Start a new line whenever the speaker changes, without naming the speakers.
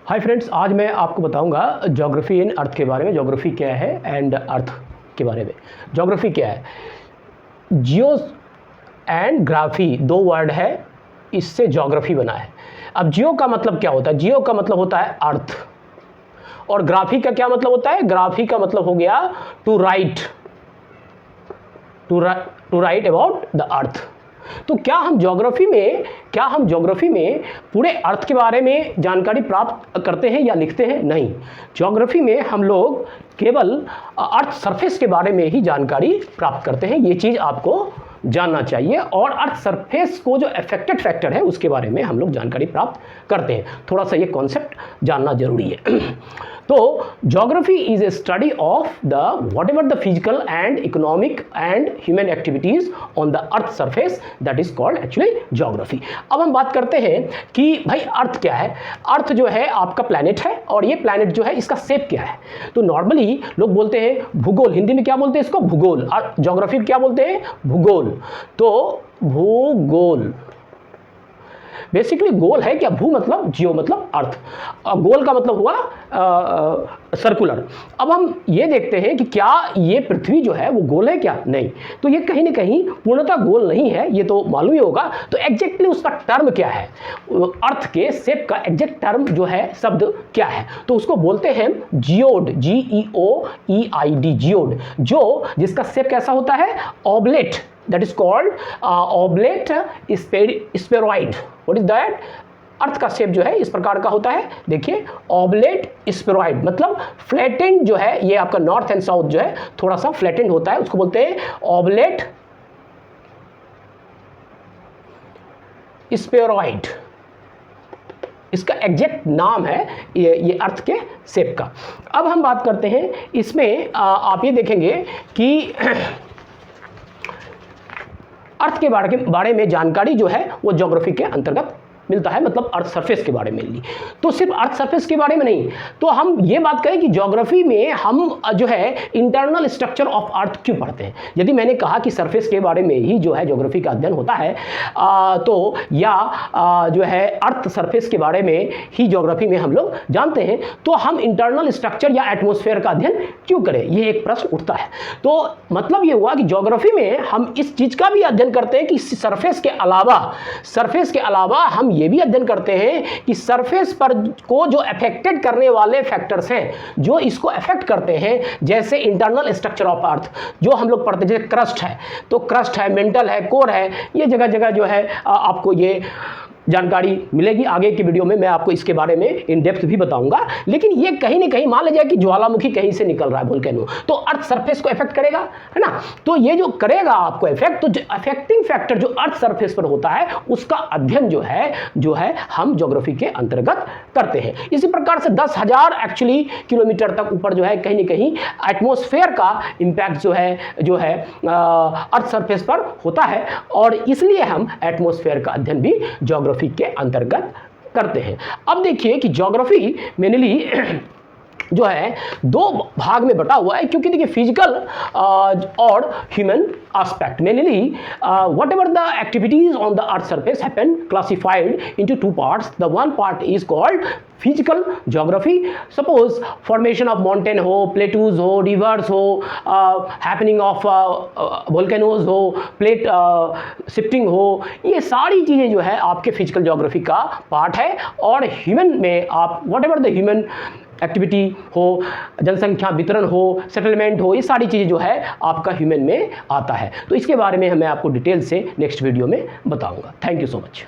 Hi friends, आज मैं आपको बताऊंगा ज्योग्राफी इन अर्थ के बारे में। ज्योग्राफी क्या है एंड अर्थ के बारे में। ज्योग्राफी क्या है? जियो एंड ग्राफी दो वर्ड है, इससे ज्योग्राफी बना है। अब जियो का मतलब क्या होता है? जियो का मतलब होता है अर्थ, और ग्राफी का क्या मतलब होता है? ग्राफी का मतलब हो गया to write about the earth. तो क्या हम ज्योग्राफी में पूरे अर्थ के बारे में जानकारी प्राप्त करते हैं या लिखते हैं? नहीं, ज्योग्राफी में हम लोग केवल अर्थ सरफेस के बारे में ही जानकारी प्राप्त करते हैं। ये चीज़ आपको जानना चाहिए। और अर्थ सरफेस को जो अफेक्टेड फैक्टर है उसके बारे में हम लोग जानकारी प्राप्त करते हैं। थोड़ा सा ये कॉन्सेप्ट जानना जरूरी है। तो geography is a study of the what ever the physical and economic and human activities on the earth surface, that is called actually geography. अब हम बात करते हैं कि भाई अर्थ क्या है। अर्थ जो है आपका प्लैनेट है, और ये प्लैनेट जो है इसका शेप क्या है। तो नॉर्मली लोग बोलते हैं भूगोल, हिंदी में क्या बोलते हैं इसको? भूगोल। और ज्योग्राफी क्या बोलते हैं? भूगोल। तो भूगोल बेसिकली गोल है क्या? भू मतलब जियो मतलब अर्थ, गोल का मतलब हुआ सर्कुलर। अब हम ये देखते हैं कि क्या ये पृथ्वी जो है वो गोल है क्या? नहीं। तो ये कहीं ना कहीं पूर्णतः गोल नहीं है, ये तो मालूम ही होगा। तो एग्जैक्टली उसका टर्म क्या है? अर्थ के शेप का एग्जैक्ट टर्म जो है, शब्द क्या है? तो उसको बोलते हैं जियोड, GEOEID, जियोड। जो जिसका शेप कैसा होता है? Oblate, that is called oblate spheroid. What is that? अर्थ का शेप जो है इस प्रकार का होता है। देखिए, ऑबलेट स्फेरॉइड मतलब फ्लैटेंड जो है, ये आपका नॉर्थ एंड साउथ जो है थोड़ा सा फ्लैटेंड होता है, उसको बोलते हैं ऑबलेट स्फेरॉइड। इसका एग्जैक्ट नाम है ये अर्थ के शेप का। अब हम बात करते हैं इसमें, आप ये देखेंगे कि अर्थ के बारे में जानकारी जो है वो ज्योग्राफी के अंतर्गत मिलता है, मतलब अर्थ सरफेस के बारे में ली। तो सिर्फ अर्थ सरफेस के बारे में नहीं, तो हम ये बात करें कि ज्योग्राफी में हम जो है इंटरनल स्ट्रक्चर ऑफ अर्थ क्यों पढ़ते हैं। यदि मैंने कहा कि सरफेस के बारे में ही जो है ज्योग्राफी का अध्ययन होता है, तो या जो है अर्थ सरफेस के बारे में ही ज्योग्राफी में हम लोग जानते हैं, तो हम इंटरनल स्ट्रक्चर या एटमॉस्फेयर का अध्ययन क्यों करें? ये एक प्रश्न उठता है। तो मतलब ये हुआ कि ज्योग्राफी में हम इस चीज़ का भी अध्ययन करते हैं कि सरफेस के अलावा हम ये भी अध्ययन करते हैं कि सरफेस पर को जो अफेक्टेड करने वाले फैक्टर्स हैं, जो इसको अफेक्ट करते हैं, जैसे इंटरनल स्ट्रक्चर ऑफ अर्थ जो हम लोग पढ़ते हैं, जैसे क्रस्ट है, तो क्रस्ट है, मेंटल है, कोर है, ये जगह जगह जो है आपको ये जानकारी मिलेगी। आगे की वीडियो में मैं आपको इसके बारे में इन डेप्थ भी बताऊंगा। लेकिन ये कहीं ना कहीं मान लीजिए कि ज्वालामुखी कहीं से निकल रहा है, वोल्केनो, तो अर्थ सरफेस को इफेक्ट करेगा, है ना। तो ये जो करेगा आपको इफेक्ट, तो अफेक्टिंग फैक्टर जो अर्थ सरफेस पर होता है उसका अध्ययन जो है हम ज्योग्राफी के अंतर्गत करते हैं। इसी प्रकार से 10,000 एक्चुअली किलोमीटर तक ऊपर जो है कहीं ना कहीं एटमॉस्फेयर का इंपैक्ट जो है अर्थ सरफेस पर होता है, और इसलिए हम एटमॉस्फेयर का अध्ययन भी ज्योग्राफी के अंतर्गत करते हैं। अब देखिए कि ज्योग्राफी मेनली जो है दो भाग में बटा हुआ है, क्योंकि देखिए फिजिकल और human aspect. Mainly, whatever the activities on the Earth's surface happen classified into two parts. The one part is called physical geography. Suppose formation of mountain हो, plateaus हो, rivers हो, happening of volcanoes हो, plate shifting हो, ये सारी चीज़ें जो है आपके physical geography का पार्ट है। और ह्यूमन में आप whatever the human एक्टिविटी हो, जनसंख्या वितरण हो, सेटलमेंट हो, ये सारी चीज़ें जो है आपका ह्यूमन में आता है। तो इसके बारे में मैं आपको डिटेल से नेक्स्ट वीडियो में बताऊंगा। Thank you so much.